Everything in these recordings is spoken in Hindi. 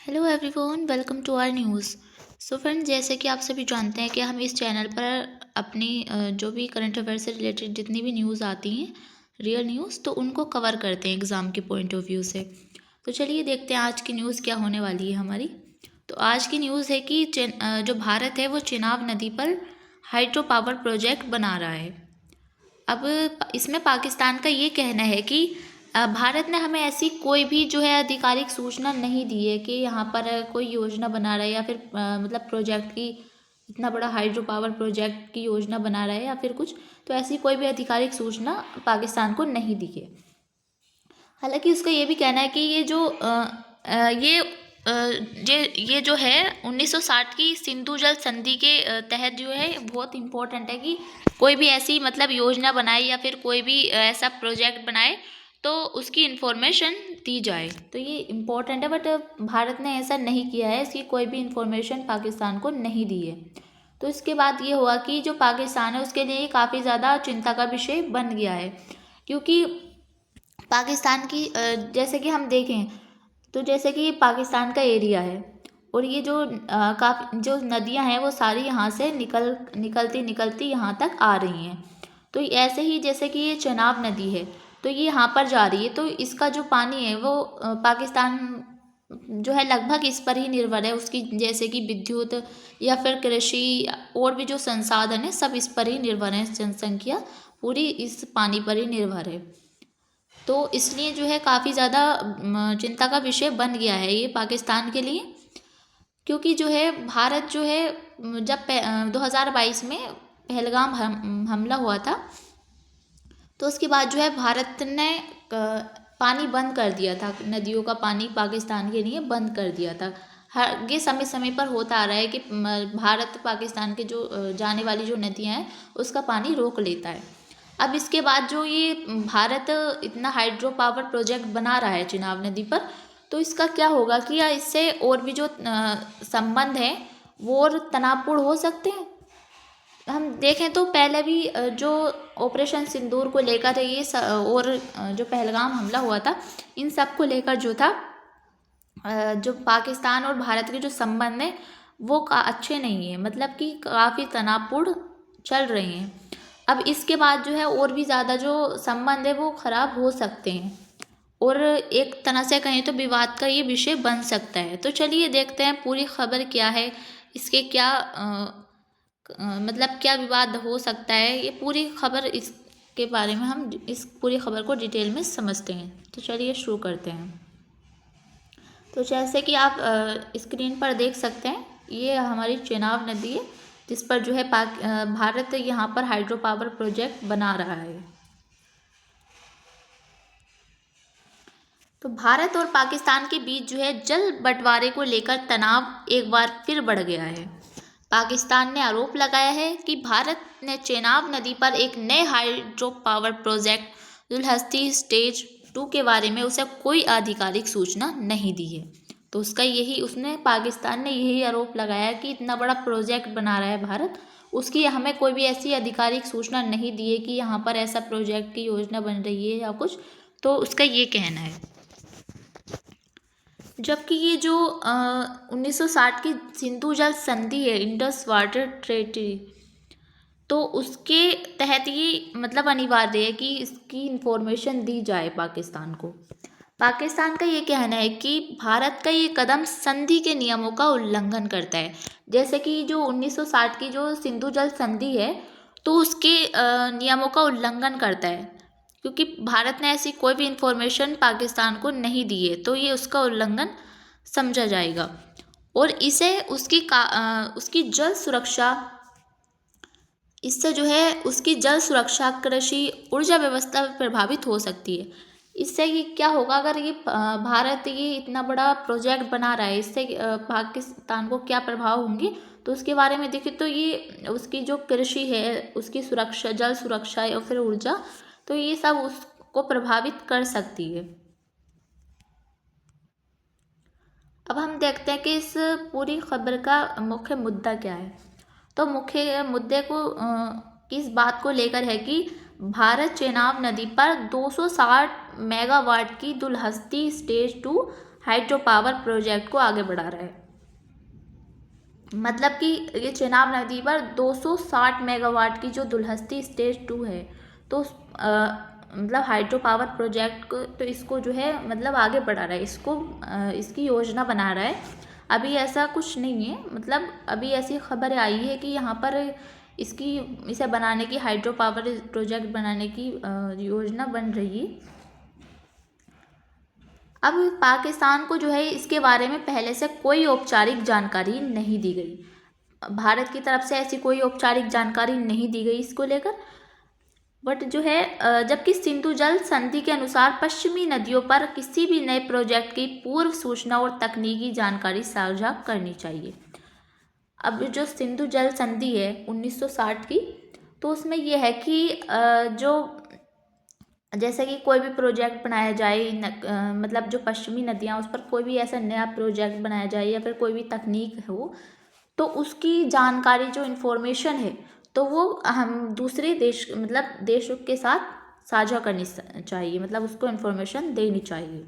Hello everyone, welcome to our news. So friends, जैसे कि आप सभी जानते हैं कि हम इस चैनल पर अपनी जो भी करंट अफेयर से रिलेटेड जितनी भी न्यूज़ आती हैं, रियल न्यूज़, तो उनको कवर करते हैं एग्ज़ाम के पॉइंट ऑफ व्यू से। तो चलिए देखते हैं आज की न्यूज़ क्या होने वाली है हमारी। तो आज की न्यूज़ है कि जो भारत है वो चिनाब नदी पर हाइड्रो पावर प्रोजेक्ट बना रहा है। अब इसमें पाकिस्तान का ये कहना है कि भारत ने हमें ऐसी कोई भी जो है आधिकारिक सूचना नहीं दी है कि यहाँ पर कोई योजना बना रहा है या फिर मतलब प्रोजेक्ट की इतना बड़ा हाइड्रो पावर प्रोजेक्ट की योजना बना रहा है या फिर कुछ। तो ऐसी कोई भी आधिकारिक सूचना पाकिस्तान को नहीं दी है। हालांकि उसका ये भी कहना है कि ये जो ये जो है 1960 की सिंधु जल संधि के तहत जो है बहुत इम्पोर्टेंट है कि कोई भी ऐसी मतलब योजना बनाए या फिर कोई भी ऐसा प्रोजेक्ट बनाए तो उसकी इन्फॉर्मेशन दी जाए। तो ये इम्पोर्टेंट है, बट भारत ने ऐसा नहीं किया है, इसकी कोई भी इन्फॉर्मेशन पाकिस्तान को नहीं दी है। तो इसके बाद ये हुआ कि जो पाकिस्तान है उसके लिए काफ़ी ज़्यादा चिंता का विषय बन गया है, क्योंकि पाकिस्तान की जैसे कि हम देखें तो जैसे कि पाकिस्तान का एरिया है और ये जो काफ़ी जो नदियां हैं वो सारी यहाँ से निकलती निकलती यहाँ तक आ रही हैं। तो ऐसे ही जैसे कि ये चनाब नदी है तो ये यहाँ पर जा रही है, तो इसका जो पानी है वो पाकिस्तान जो है लगभग इस पर ही निर्भर है। उसकी जैसे कि विद्युत या फिर कृषि और भी जो संसाधन है सब इस पर ही निर्भर है। जनसंख्या पूरी इस पानी पर ही निर्भर है। तो इसलिए जो है काफ़ी ज़्यादा चिंता का विषय बन गया है ये पाकिस्तान के लिए, क्योंकि जो है भारत जो है जब 2022 में पहलगाम हमला हुआ था तो उसके बाद जो है भारत ने पानी बंद कर दिया था, नदियों का पानी पाकिस्तान के लिए बंद कर दिया था। हर ये समय समय पर होता आ रहा है कि भारत पाकिस्तान के जो जाने वाली जो नदियाँ हैं उसका पानी रोक लेता है। अब इसके बाद जो ये भारत इतना हाइड्रो पावर प्रोजेक्ट बना रहा है चिनाब नदी पर, तो इसका क्या होगा कि या इससे और भी जो संबंध हैं वो और तनावपूर्ण हो सकते हैं। हम देखें तो पहले भी जो ऑपरेशन सिंदूर को लेकर ये और जो पहलगाम हमला हुआ था इन सब को लेकर जो था जो पाकिस्तान और भारत के जो संबंध हैं वो अच्छे नहीं है, मतलब कि काफ़ी तनावपूर्ण चल रहे हैं। अब इसके बाद जो है और भी ज़्यादा जो संबंध है वो खराब हो सकते हैं और एक तरह से कहें तो विवाद का ये विषय बन सकता है। तो चलिए देखते हैं पूरी खबर क्या है, इसके क्या मतलब क्या विवाद हो सकता है। ये पूरी खबर इसके बारे में हम इस पूरी खबर को डिटेल में समझते हैं। तो चलिए शुरू करते हैं। तो जैसे कि आप स्क्रीन पर देख सकते हैं ये हमारी चेनाब नदी है जिस पर जो है भारत यहाँ पर हाइड्रो पावर प्रोजेक्ट बना रहा है। तो भारत और पाकिस्तान के बीच जो है जल बंटवारे को लेकर तनाव एक बार फिर बढ़ गया है। पाकिस्तान ने आरोप लगाया है कि भारत ने चेनाब नदी पर एक नए hydro power project Dulhasti stage 2 के बारे में उसे कोई आधिकारिक सूचना नहीं दी है। तो उसने पाकिस्तान ने यही आरोप लगाया कि इतना बड़ा प्रोजेक्ट बना रहा है भारत, उसकी हमें कोई भी ऐसी आधिकारिक सूचना नहीं दी है कि यहाँ पर ऐसा प्रोजेक्ट की योजना बन रही है या कुछ। तो उसका ये कहना है, जबकि ये जो 1960 की सिंधु जल संधि है, इंडस वाटर ट्रेटी, तो उसके तहत ये मतलब अनिवार्य है कि इसकी इंफॉर्मेशन दी जाए पाकिस्तान को। पाकिस्तान का ये कहना है कि भारत का ये कदम संधि के नियमों का उल्लंघन करता है। जैसे कि जो 1960 की जो सिंधु जल संधि है तो उसके नियमों का उल्लंघन करता है, क्योंकि भारत ने ऐसी कोई भी इंफॉर्मेशन पाकिस्तान को नहीं दी है तो ये उसका उल्लंघन समझा जाएगा और इसे उसकी जल सुरक्षा, इससे जो है उसकी जल सुरक्षा, कृषि, ऊर्जा व्यवस्था प्रभावित हो सकती है। इससे ये क्या होगा, अगर ये भारत ये इतना बड़ा प्रोजेक्ट बना रहा है इससे पाकिस्तान को क्या प्रभाव होंगे, तो उसके बारे में देखिए तो ये उसकी जो कृषि है, उसकी सुरक्षा, जल सुरक्षा या फिर ऊर्जा, तो ये सब उसको प्रभावित कर सकती है। अब हम देखते हैं कि इस पूरी खबर का मुख्य मुद्दा क्या है। तो मुख्य मुद्दे को इस बात को लेकर है कि भारत चेनाब नदी पर 260 मेगावाट की Dulhasti stage 2 hydro power project को आगे बढ़ा रहा है। मतलब कि ये चेनाब नदी पर 260 मेगावाट की जो दुलहस्ती स्टेज 2 है, तो मतलब हाइड्रो पावर प्रोजेक्ट को, तो इसको जो है मतलब आगे बढ़ा रहा है, इसको इसकी योजना बना रहा है। अभी ऐसा कुछ नहीं है, मतलब अभी ऐसी खबर आई है कि यहाँ पर इसे बनाने की, हाइड्रो पावर प्रोजेक्ट बनाने की योजना बन रही है। अब पाकिस्तान को जो है इसके बारे में पहले से कोई औपचारिक जानकारी नहीं दी गई, भारत की तरफ से ऐसी कोई औपचारिक जानकारी नहीं दी गई इसको लेकर। बट जो है जबकि सिंधु जल संधि के अनुसार पश्चिमी नदियों पर किसी भी नए प्रोजेक्ट की पूर्व सूचना और तकनीकी जानकारी साझा करनी चाहिए। अब जो सिंधु जल संधि है 1960 की, तो उसमें यह है कि जो जैसे कि कोई भी प्रोजेक्ट बनाया जाए, मतलब जो पश्चिमी नदियाँ उस पर कोई भी ऐसा नया प्रोजेक्ट बनाया जाए या फिर कोई भी तकनीक हो, तो उसकी जानकारी, जो इन्फॉर्मेशन है, तो वो हम दूसरे देश, मतलब देशों के साथ साझा करनी चाहिए, मतलब उसको इन्फॉर्मेशन देनी चाहिए।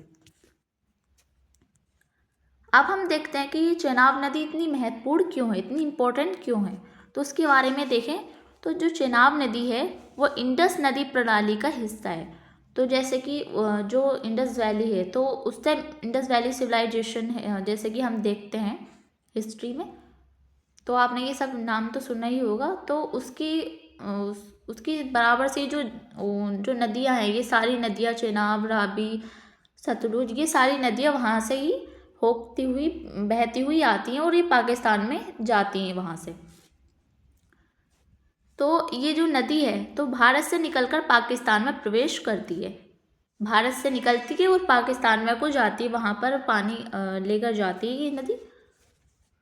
अब हम देखते हैं कि चेनाब नदी इतनी महत्वपूर्ण क्यों है, इतनी इम्पोर्टेंट क्यों है। तो उसके बारे में देखें तो जो चेनाब नदी है वो इंडस नदी प्रणाली का हिस्सा है। तो जैसे कि जो इंडस वैली है, तो उस टाइम इंडस वैली सिविलाइजेशन है, जैसे कि हम देखते हैं हिस्ट्री में, तो आपने ये सब नाम तो सुना ही होगा। तो उसकी बराबर से जो जो नदियाँ हैं, ये सारी नदियाँ, चेनाब, रावी, सतलुज, ये सारी नदियाँ वहाँ से ही होती हुई, बहती हुई आती हैं और ये पाकिस्तान में जाती हैं वहाँ से। तो ये जो नदी है तो भारत से निकलकर पाकिस्तान में प्रवेश करती है, भारत से निकलती है और पाकिस्तान में को जाती है, वहाँ पर पानी लेकर जाती है ये नदी।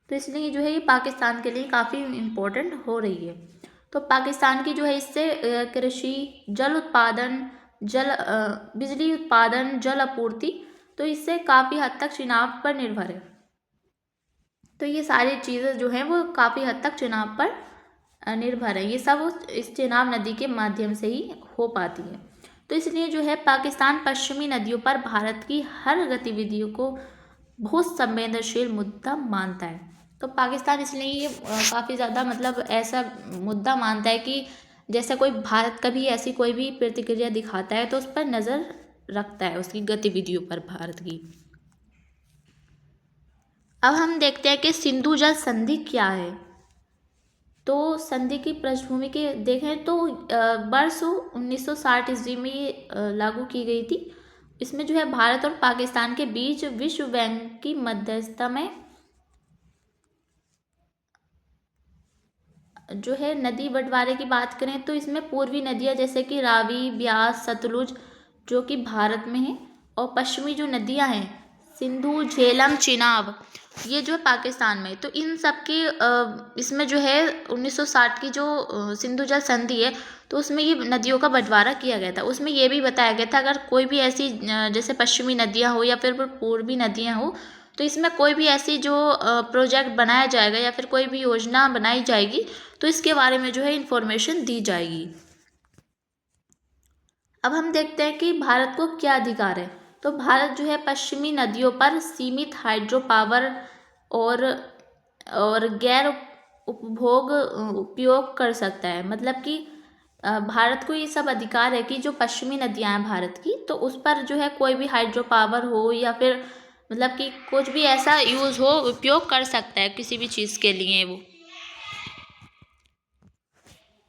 तो इसलिए जो है ये पाकिस्तान के लिए काफ़ी इम्पोर्टेंट हो रही है। तो पाकिस्तान की जो है इससे कृषि, जल उत्पादन, बिजली उत्पादन, जल आपूर्ति, तो इससे काफ़ी हद तक चुनाव पर निर्भर है। तो ये सारी चीज़ें जो हैं वो काफ़ी हद तक चुनाव पर निर्भर है, ये सब इस चेनाब नदी के माध्यम से ही हो पाती है। तो इसलिए जो है पाकिस्तान पश्चिमी नदियों पर भारत की हर गतिविधियों को बहुत संवेदनशील मुद्दा मानता है। तो पाकिस्तान इसलिए ये काफ़ी ज़्यादा मतलब ऐसा मुद्दा मानता है कि जैसे कोई भारत कभी ऐसी कोई भी प्रतिक्रिया दिखाता है तो उस पर नज़र रखता है, उसकी गतिविधियों पर भारत की। अब हम देखते हैं कि सिंधु जल संधि क्या है। तो संधि की पृष्ठभूमि के देखें तो वर्ष 1960 ईस्वी में ये लागू की गई थी। इसमें जो है भारत और पाकिस्तान के बीच विश्व बैंक की मध्यस्थता में जो है नदी बंटवारे की बात करें तो इसमें पूर्वी नदियाँ जैसे कि रावी, ब्यास, सतलुज जो कि भारत में है, और पश्चिमी जो नदियाँ हैं सिंधु, झेलम, चिनाब, ये जो है पाकिस्तान में। तो इन सब के इसमें जो है 1960 की जो सिंधु जल संधि है, तो उसमें ये नदियों का बंटवारा किया गया था। उसमें ये भी बताया गया था अगर कोई भी ऐसी जैसे पश्चिमी नदियाँ हो या फिर पूर्वी नदियाँ हो, तो इसमें कोई भी ऐसी जो प्रोजेक्ट बनाया जाएगा या फिर कोई भी योजना बनाई जाएगी, तो इसके बारे में जो है इन्फॉर्मेशन दी जाएगी। अब हम देखते हैं कि भारत को क्या अधिकार है। तो भारत जो है पश्चिमी नदियों पर सीमित हाइड्रो पावर और गैर उपभोग उपयोग कर सकता है। मतलब कि भारत को ये सब अधिकार है कि जो पश्चिमी नदियाँ हैं भारत की, तो उस पर जो है कोई भी हाइड्रो पावर हो या फिर मतलब कि कुछ भी ऐसा यूज़ हो, उपयोग कर सकता है किसी भी चीज़ के लिए वो।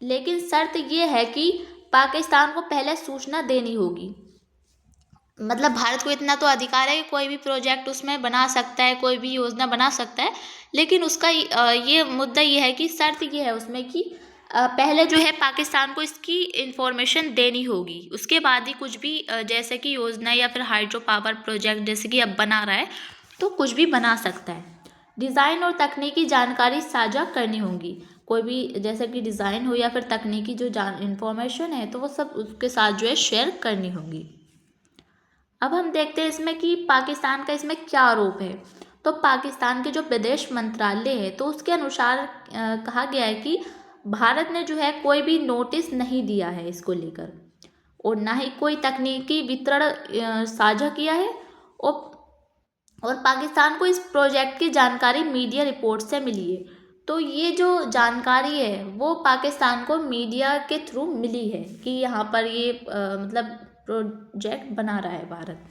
लेकिन शर्त ये है कि पाकिस्तान को पहले सूचना देनी होगी। मतलब भारत को इतना तो अधिकार है कि कोई भी प्रोजेक्ट उसमें बना सकता है, कोई भी योजना बना सकता है, लेकिन उसका ये मुद्दा ये है कि शर्त ये है उसमें कि पहले जो है पाकिस्तान को इसकी इन्फॉर्मेशन देनी होगी, उसके बाद ही कुछ भी जैसे कि योजना या फिर हाइड्रो पावर प्रोजेक्ट जैसे कि अब बना रहा है तो कुछ भी बना सकता है। डिज़ाइन और तकनीकी जानकारी साझा करनी होगी, कोई भी जैसे कि डिज़ाइन हो या फिर तकनीकी जो इन्फॉर्मेशन है तो वो सब उसके साथ जो है शेयर करनी होगी। अब हम देखते हैं इसमें कि पाकिस्तान का इसमें क्या आरोप है। तो पाकिस्तान के जो विदेश मंत्रालय है तो उसके अनुसार कहा गया है कि भारत ने जो है कोई भी नोटिस नहीं दिया है इसको लेकर, और ना ही कोई तकनीकी वितरण साझा किया है, और और पाकिस्तान को इस प्रोजेक्ट की जानकारी मीडिया रिपोर्ट से मिली है। तो ये जो जानकारी है वो पाकिस्तान को मीडिया के थ्रू मिली है कि यहाँ पर ये मतलब प्रोजेक्ट बना रहा है भारत।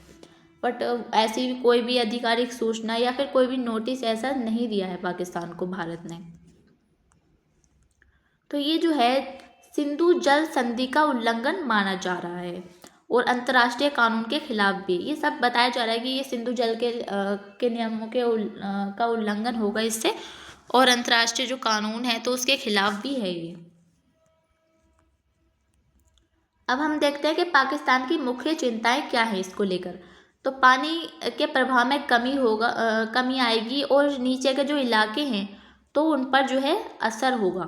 बट ऐसी कोई भी आधिकारिक सूचना या फिर कोई भी नोटिस ऐसा नहीं दिया है पाकिस्तान को भारत ने। तो ये जो है सिंधु जल संधि का उल्लंघन माना जा रहा है और अंतर्राष्ट्रीय कानून के खिलाफ भी। ये सब बताया जा रहा है कि ये सिंधु जल के नियमों के का उल्लंघन होगा इससे, और अंतर्राष्ट्रीय जो कानून है तो उसके खिलाफ भी है ये। अब हम देखते हैं कि पाकिस्तान की मुख्य चिंताएं क्या है इसको लेकर। तो पानी के प्रवाह में कमी आएगी और नीचे के जो इलाके हैं तो उन पर जो है असर होगा।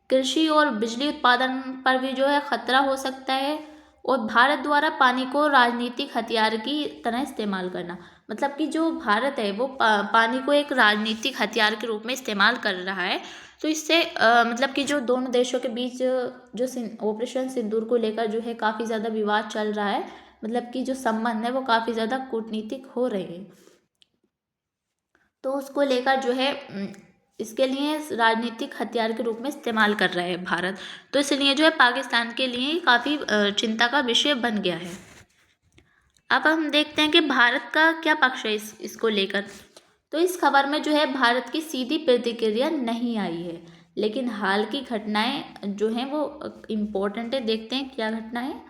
कृषि और बिजली उत्पादन पर भी जो है खतरा हो सकता है, और भारत द्वारा पानी को राजनीतिक हथियार की तरह इस्तेमाल करना, मतलब कि जो भारत है वो पानी को एक राजनीतिक हथियार के रूप में इस्तेमाल कर रहा है। तो इससे मतलब कि जो दोनों देशों के बीच जो ऑपरेशन सिंदूर को लेकर जो है काफ़ी ज़्यादा विवाद चल रहा है, मतलब कि जो संबंध है वो काफ़ी ज़्यादा कूटनीतिक हो रहे हैं। तो उसको लेकर जो है इसके लिए राजनीतिक हथियार के रूप में इस्तेमाल कर रहा है भारत। तो इसलिए जो है पाकिस्तान के लिए काफ़ी चिंता का विषय बन गया है। अब हम देखते हैं कि भारत का क्या पक्ष है इसको लेकर। तो इस खबर में जो है भारत की सीधी प्रतिक्रिया नहीं आई है, लेकिन हाल की घटनाएं जो हैं वो इम्पोर्टेंट है। देखते हैं क्या घटना है।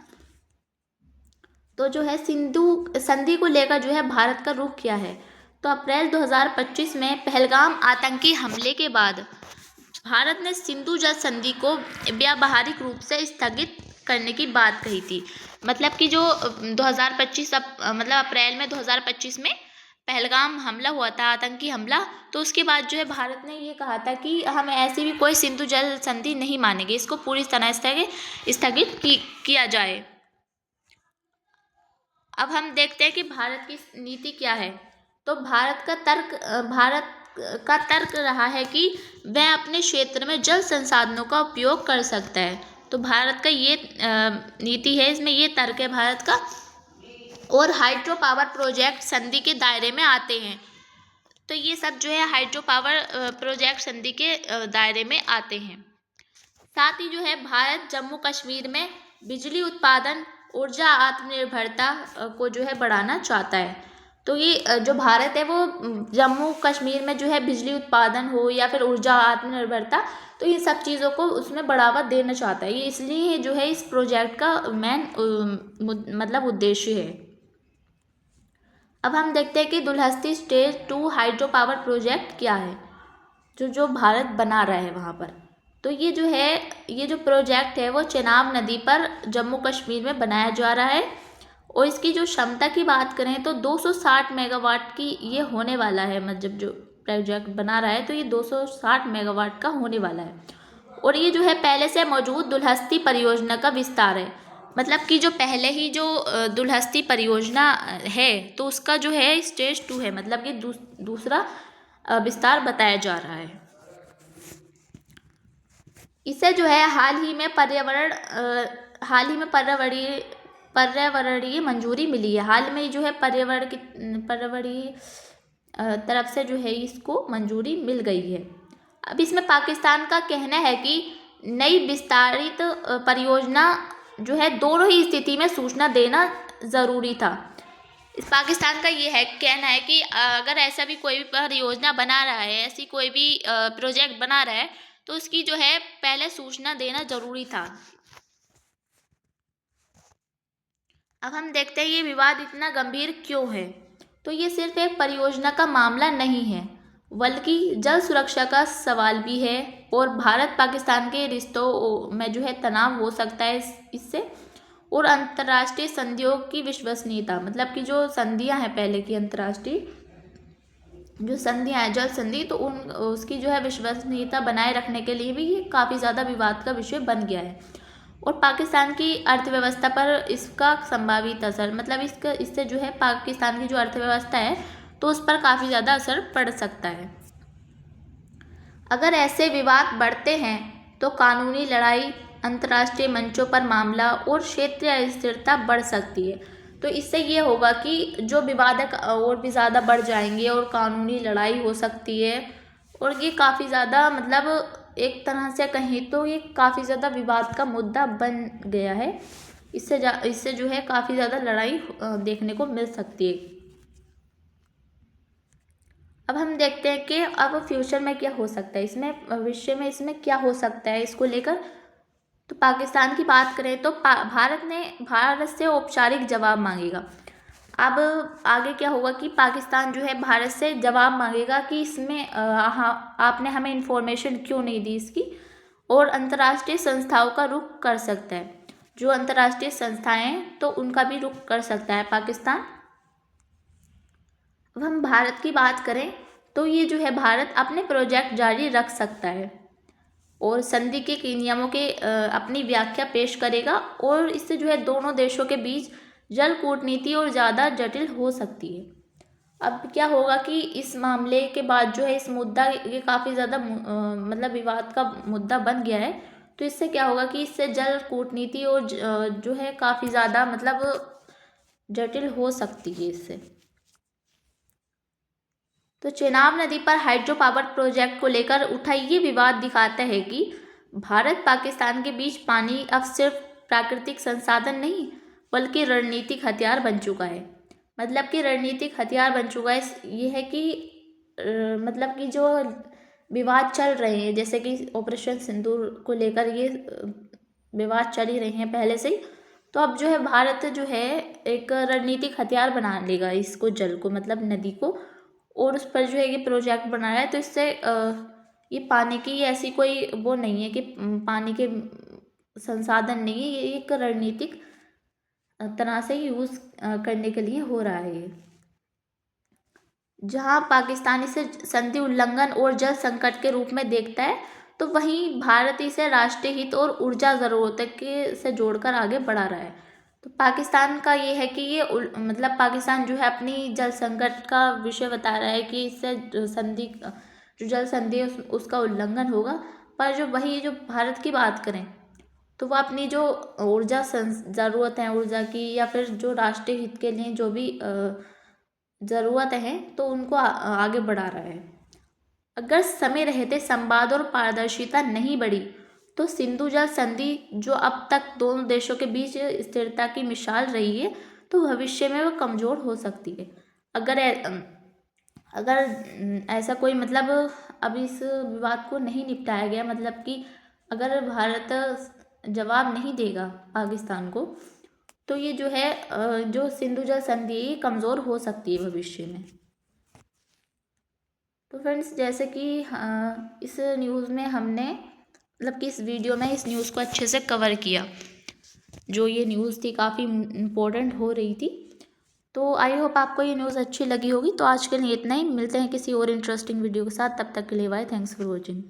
तो जो है सिंधु संधि को लेकर जो है भारत का रुख क्या है। तो अप्रैल 2025 में पहलगाम आतंकी हमले के बाद भारत ने सिंधु जल संधि को व्यावहारिक रूप से स्थगित करने की बात कही थी। मतलब कि जो 2025 मतलब अप्रैल में 2025 में पहलगाम हमला हुआ था, आतंकी हमला, तो उसके बाद जो है भारत ने ये कहा था कि हम ऐसी भी कोई सिंधु जल संधि नहीं मानेंगे, इसको पूरी तरह स्थगित किया जाए। अब हम देखते हैं कि भारत की नीति क्या है। तो भारत का तर्क रहा है कि वह अपने क्षेत्र में जल संसाधनों का उपयोग कर सकता है। तो भारत का ये नीति है, इसमें ये तर्क है भारत का। और हाइड्रो पावर प्रोजेक्ट संधि के दायरे में आते हैं। तो ये सब जो है हाइड्रो पावर प्रोजेक्ट संधि के दायरे में आते हैं। साथ ही जो है भारत जम्मू कश्मीर में बिजली उत्पादन, ऊर्जा आत्मनिर्भरता को जो है बढ़ाना चाहता है। तो ये जो भारत है वो जम्मू कश्मीर में जो है बिजली उत्पादन हो या फिर ऊर्जा आत्मनिर्भरता, तो ये सब चीज़ों को उसमें बढ़ावा देना चाहता है। ये इसलिए जो है इस प्रोजेक्ट का मेन मतलब उद्देश्य है। अब हम देखते हैं कि Dulhasti stage 2 hydro power project क्या है जो भारत बना रहा है वहाँ पर। तो ये जो प्रोजेक्ट है वो चेनाब नदी पर जम्मू कश्मीर में बनाया जा रहा है, और इसकी जो क्षमता की बात करें तो 260 मेगावाट की ये होने वाला है। मतलब जो प्रोजेक्ट बना रहा है तो ये 260 मेगावाट का होने वाला है, और ये जो है पहले से मौजूद दुलहस्ती परियोजना का विस्तार है। मतलब कि जो पहले ही जो दुलहस्ती परियोजना है तो उसका जो है स्टेज 2 है, मतलब कि दूसरा विस्तार बताया जा रहा है। इसे जो है हाल ही में पर्यावरणीय मंजूरी मिली है। हाल में जो है पर्यावरणीय तरफ से जो है इसको मंजूरी मिल गई है। अब इसमें पाकिस्तान का कहना है कि नई विस्तारित परियोजना जो है दोनों ही स्थिति में सूचना देना ज़रूरी था। इस पाकिस्तान का ये है कहना है कि अगर ऐसा भी कोई भी परियोजना बना रहा है, ऐसी कोई भी प्रोजेक्ट बना रहा है, तो उसकी जो है पहले सूचना देना ज़रूरी था। अब हम देखते हैं ये विवाद इतना गंभीर क्यों है। तो ये सिर्फ एक परियोजना का मामला नहीं है, बल्कि जल सुरक्षा का सवाल भी है, और भारत पाकिस्तान के रिश्तों में जो है तनाव हो सकता है इससे, और अंतर्राष्ट्रीय संधियों की विश्वसनीयता, मतलब कि जो संधियां हैं पहले की अंतर्राष्ट्रीय जो संधियां हैं जल संधि, तो उसकी जो है विश्वसनीयता बनाए रखने के लिए भी ये काफ़ी ज़्यादा विवाद का विषय बन गया है। और पाकिस्तान की अर्थव्यवस्था पर इसका संभावित असर, मतलब इससे जो है पाकिस्तान की जो अर्थव्यवस्था है तो उस पर काफ़ी ज़्यादा असर पड़ सकता है। अगर ऐसे विवाद बढ़ते हैं तो कानूनी लड़ाई, अंतर्राष्ट्रीय मंचों पर मामला और क्षेत्रीय अस्थिरता बढ़ सकती है। तो इससे ये होगा कि जो विवादक और भी ज़्यादा बढ़ जाएंगे और कानूनी लड़ाई हो सकती है, और ये काफ़ी ज़्यादा मतलब एक तरह से कहें तो ये काफ़ी ज़्यादा विवाद का मुद्दा बन गया है। इससे जो है काफ़ी ज़्यादा लड़ाई देखने को मिल सकती है। अब हम देखते हैं कि अब फ्यूचर में क्या हो सकता है, इसमें भविष्य में इसमें क्या हो सकता है इसको लेकर। तो पाकिस्तान की बात करें तो भारत से औपचारिक जवाब मांगेगा। अब आगे क्या होगा कि पाकिस्तान जो है भारत से जवाब मांगेगा कि इसमें हाँ, आपने हमें इन्फॉर्मेशन क्यों नहीं दी इसकी, और अंतर्राष्ट्रीय संस्थाओं का रुख कर सकता है। जो अंतर्राष्ट्रीय संस्थाएं हैं तो उनका भी रुख कर सकता है पाकिस्तान। अब हम भारत की बात करें तो ये जो है भारत अपने प्रोजेक्ट जारी रख सकता है और संधि के नियमों के अपनी व्याख्या पेश करेगा, और इससे जो है दोनों देशों के बीच जल कूटनीति और ज़्यादा जटिल हो सकती है। अब क्या होगा कि इस मामले के बाद जो है इस मुद्दा ये काफ़ी ज़्यादा मतलब विवाद का मुद्दा बन गया है। तो इससे क्या होगा कि इससे जल कूटनीति और जो है काफ़ी ज़्यादा मतलब जटिल हो सकती है इससे। तो चेनाब नदी पर हाइड्रो पावर प्रोजेक्ट को लेकर उठा ये विवाद दिखाता है कि भारत पाकिस्तान के बीच पानी अब सिर्फ प्राकृतिक संसाधन नहीं बल्कि रणनीतिक हथियार बन चुका है। मतलब कि रणनीतिक हथियार बन चुका है ये है कि मतलब कि जो विवाद चल रहे हैं जैसे कि ऑपरेशन सिंदूर को लेकर ये विवाद चल ही रहे हैं पहले से ही, तो अब जो है भारत जो है एक रणनीतिक हथियार बना लेगा इसको, जल को मतलब नदी को, और उस पर जो है ये प्रोजेक्ट बनाया है। तो इससे ये पानी की ऐसी कोई वो नहीं है कि पानी के संसाधन नहीं है, ये एक रणनीतिक तरह से यूज़ करने के लिए हो रहा है। जहाँ पाकिस्तान इसे संधि उल्लंघन और जल संकट के रूप में देखता है, तो वहीं भारत इसे राष्ट्रीय हित और ऊर्जा ज़रूरतों के से जोड़कर आगे बढ़ा रहा है। तो पाकिस्तान का ये है कि ये मतलब पाकिस्तान जो है अपनी जल संकट का विषय बता रहा है कि इससे जो जल संधि है उसका उल्लंघन होगा। पर जो भारत की बात करें तो वह अपनी जो ऊर्जा ज़रूरत है ऊर्जा की, या फिर जो राष्ट्रीय हित के लिए जो भी ज़रूरत है तो उनको आगे बढ़ा रहा है। अगर समय रहते संवाद और पारदर्शिता नहीं बढ़ी तो सिंधु जल संधि जो अब तक दोनों देशों के बीच स्थिरता की मिसाल रही है तो भविष्य में वह कमज़ोर हो सकती है। अगर ऐसा कोई मतलब अब इस विवाद को नहीं निपटाया गया, मतलब कि अगर भारत जवाब नहीं देगा पाकिस्तान को, तो ये जो है जो सिंधु जल संधि ये कमज़ोर हो सकती है भविष्य में। तो फ्रेंड्स जैसे कि इस न्यूज़ में हमने मतलब कि इस वीडियो में इस न्यूज़ को अच्छे से कवर किया, जो ये न्यूज़ थी काफ़ी इम्पोर्टेंट हो रही थी। तो आई होप आपको ये न्यूज़ अच्छी लगी होगी। तो आज के लिए इतना ही, मिलते हैं किसी और इंटरेस्टिंग वीडियो के साथ, तब तक के लिए बाय, थैंक्स फॉर वॉचिंग।